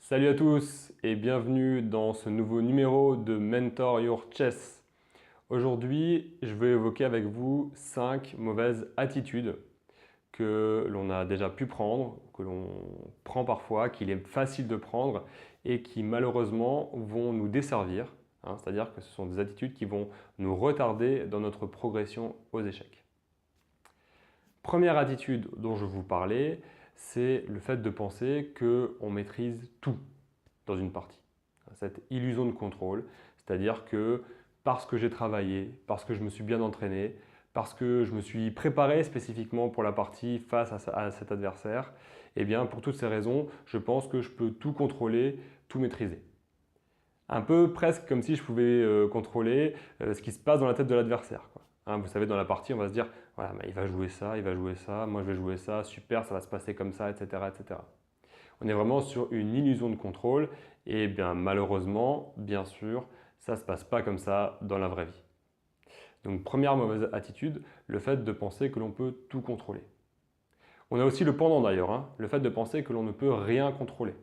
Salut à tous et bienvenue dans ce nouveau numéro de Mentor Your Chess. Aujourd'hui, je vais évoquer avec vous 5 mauvaises attitudes que l'on a déjà pu prendre, que l'on prend parfois, qu'il est facile de prendre et qui malheureusement vont nous desservir. C'est-à-dire que ce sont des attitudes qui vont nous retarder dans notre progression aux échecs. Première attitude dont je vous parlais, c'est le fait de penser qu'on maîtrise tout dans une partie. Cette illusion de contrôle, c'est-à-dire que parce que j'ai travaillé, parce que je me suis bien entraîné, parce que je me suis préparé spécifiquement pour la partie face à cet adversaire, eh bien pour toutes ces raisons, je pense que je peux tout contrôler, tout maîtriser. Un peu presque comme si je pouvais contrôler ce qui se passe dans la tête de l'adversaire. Vous savez, dans la partie, on va se dire, voilà, il va jouer ça, moi je vais jouer ça, super, ça va se passer comme ça, etc., etc. On est vraiment sur une illusion de contrôle et bien malheureusement, bien sûr, ça ne se passe pas comme ça dans la vraie vie. Donc première mauvaise attitude, le fait de penser que l'on peut tout contrôler. On a aussi le pendant d'ailleurs, le fait de penser que l'on ne peut rien contrôler.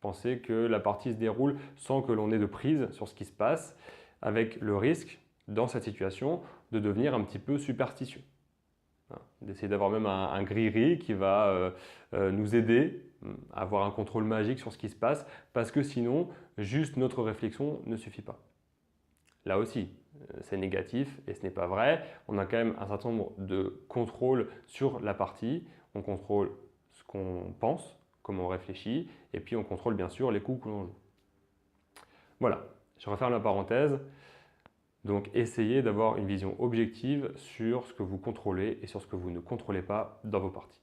Penser que la partie se déroule sans que l'on ait de prise sur ce qui se passe, avec le risque, dans cette situation, de devenir un petit peu superstitieux. D'essayer d'avoir même un griri qui va nous aider à avoir un contrôle magique sur ce qui se passe, parce que sinon, juste notre réflexion ne suffit pas. Là aussi, c'est négatif et ce n'est pas vrai. On a quand même un certain nombre de contrôles sur la partie. On contrôle ce qu'on pense, comment on réfléchit, et puis on contrôle bien sûr les coups que l'on joue. Voilà, je referme la parenthèse. Donc essayez d'avoir une vision objective sur ce que vous contrôlez et sur ce que vous ne contrôlez pas dans vos parties.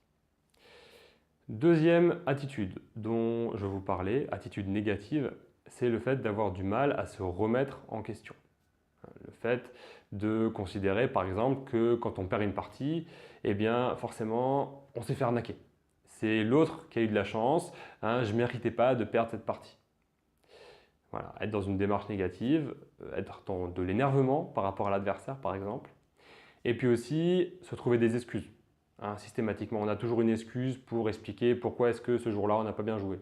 Deuxième attitude dont je vous parlais, attitude négative, c'est le fait d'avoir du mal à se remettre en question. Le fait de considérer par exemple que quand on perd une partie, eh bien forcément on s'est fait arnaquer. C'est l'autre qui a eu de la chance, je ne méritais pas de perdre cette partie. Voilà, être dans une démarche négative, être dans de l'énervement par rapport à l'adversaire par exemple. Et puis aussi se trouver des excuses. Systématiquement, on a toujours une excuse pour expliquer pourquoi est-ce que ce jour-là on n'a pas bien joué.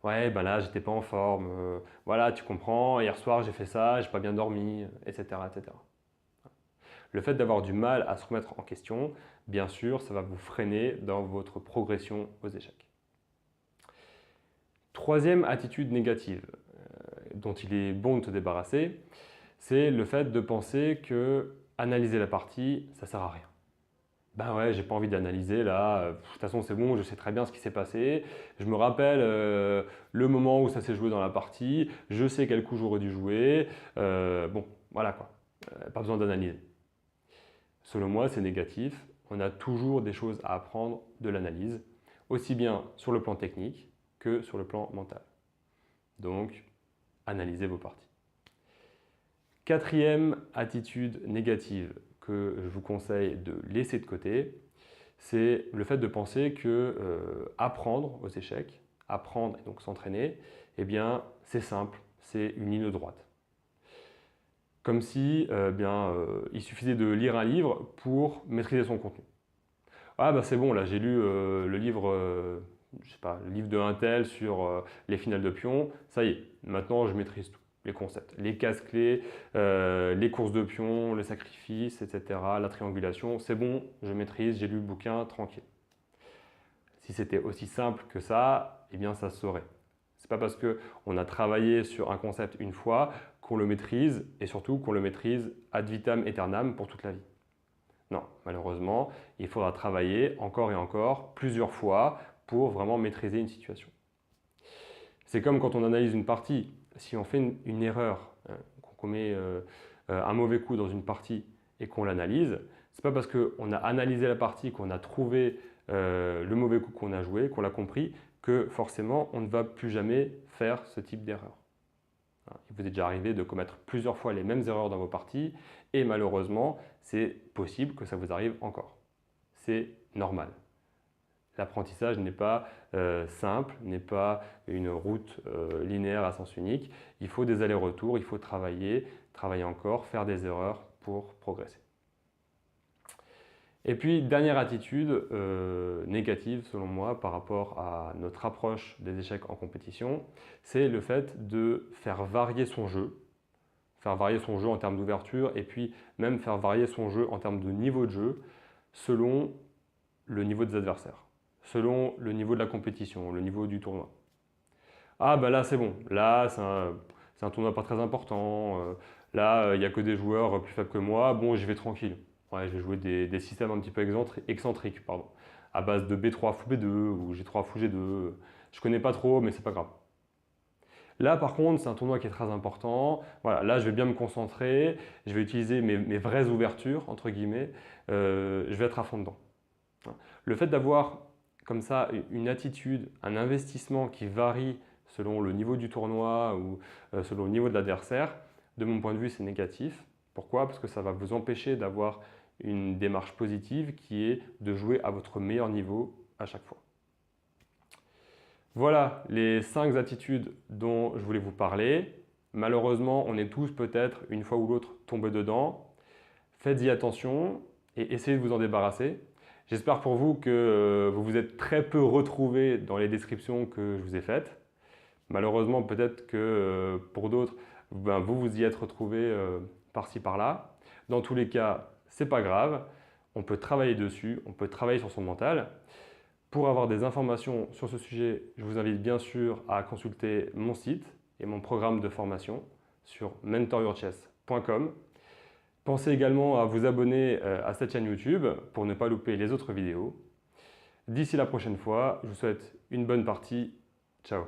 Ouais, ben là j'étais pas en forme, voilà tu comprends, hier soir j'ai fait ça, j'ai pas bien dormi, etc., etc. Le fait d'avoir du mal à se remettre en question, bien sûr, ça va vous freiner dans votre progression aux échecs. Troisième attitude négative dont il est bon de se débarrasser, c'est le fait de penser que analyser la partie, ça sert à rien. Ben ouais, j'ai pas envie d'analyser là, de toute façon c'est bon, je sais très bien ce qui s'est passé, je me rappelle le moment où ça s'est joué dans la partie, je sais quel coup j'aurais dû jouer, bon voilà quoi, pas besoin d'analyser. Selon moi c'est négatif, on a toujours des choses à apprendre de l'analyse, aussi bien sur le plan technique que sur le plan mental. Donc, analysez vos parties. Quatrième attitude négative que je vous conseille de laisser de côté, c'est le fait de penser que apprendre aux échecs, apprendre et donc s'entraîner, eh bien c'est simple, c'est une ligne droite. Comme si il suffisait de lire un livre pour maîtriser son contenu. Ah bah c'est bon, là j'ai lu le livre, je sais pas, le livre de un tel sur les finales de pions, ça y est, maintenant je maîtrise tout. Les concepts, les cases-clés, les courses de pions, les sacrifices, etc., la triangulation, c'est bon, je maîtrise, j'ai lu le bouquin, tranquille. Si c'était aussi simple que ça, eh bien ça se saurait. C'est pas parce qu'on a travaillé sur un concept une fois qu'on le maîtrise et surtout qu'on le maîtrise ad vitam aeternam pour toute la vie. Non, malheureusement, il faudra travailler encore et encore, plusieurs fois, pour vraiment maîtriser une situation. C'est comme quand on analyse une partie. Si on fait une erreur, qu'on commet un mauvais coup dans une partie et qu'on l'analyse, c'est pas parce qu'on a analysé la partie, qu'on a trouvé le mauvais coup qu'on a joué, qu'on l'a compris, que forcément on ne va plus jamais faire ce type d'erreur. Il vous est déjà arrivé de commettre plusieurs fois les mêmes erreurs dans vos parties et malheureusement, c'est possible que ça vous arrive encore. C'est normal. L'apprentissage n'est pas simple, n'est pas une route linéaire à sens unique. Il faut des allers-retours, il faut travailler, travailler encore, faire des erreurs pour progresser. Et puis, dernière attitude négative selon moi par rapport à notre approche des échecs en compétition, c'est le fait de faire varier son jeu. Faire varier son jeu en termes d'ouverture et puis même faire varier son jeu en termes de niveau de jeu selon le niveau des adversaires, selon le niveau de la compétition, le niveau du tournoi. Ah bah là c'est bon, là c'est un tournoi pas très important, là il n'y a que des joueurs plus faibles que moi, bon j'y vais tranquille. Ouais, je vais jouer des systèmes un petit peu excentriques, pardon, à base de B3 fou B2 ou G3 fou G2. Je connais pas trop mais c'est pas grave. Là, par contre, c'est un tournoi qui est très important. Voilà, là, je vais bien me concentrer. Je vais utiliser mes vraies ouvertures, entre guillemets. Je vais être à fond dedans. Le fait d'avoir comme ça une attitude, un investissement qui varie selon le niveau du tournoi ou selon le niveau de l'adversaire, de mon point de vue, c'est négatif. Pourquoi? Parce que ça va vous empêcher d'avoir une démarche positive qui est de jouer à votre meilleur niveau à chaque fois. Voilà les 5 attitudes dont je voulais vous parler. Malheureusement, on est tous peut-être une fois ou l'autre tombés dedans. Faites-y attention et essayez de vous en débarrasser. J'espère pour vous que vous vous êtes très peu retrouvés dans les descriptions que je vous ai faites. Malheureusement, peut-être que pour d'autres, vous vous y êtes retrouvés par-ci par-là. Dans tous les cas, c'est pas grave. On peut travailler dessus, on peut travailler sur son mental. Pour avoir des informations sur ce sujet, je vous invite bien sûr à consulter mon site et mon programme de formation sur mentoryourchess.com. Pensez également à vous abonner à cette chaîne YouTube pour ne pas louper les autres vidéos. D'ici la prochaine fois, je vous souhaite une bonne partie. Ciao!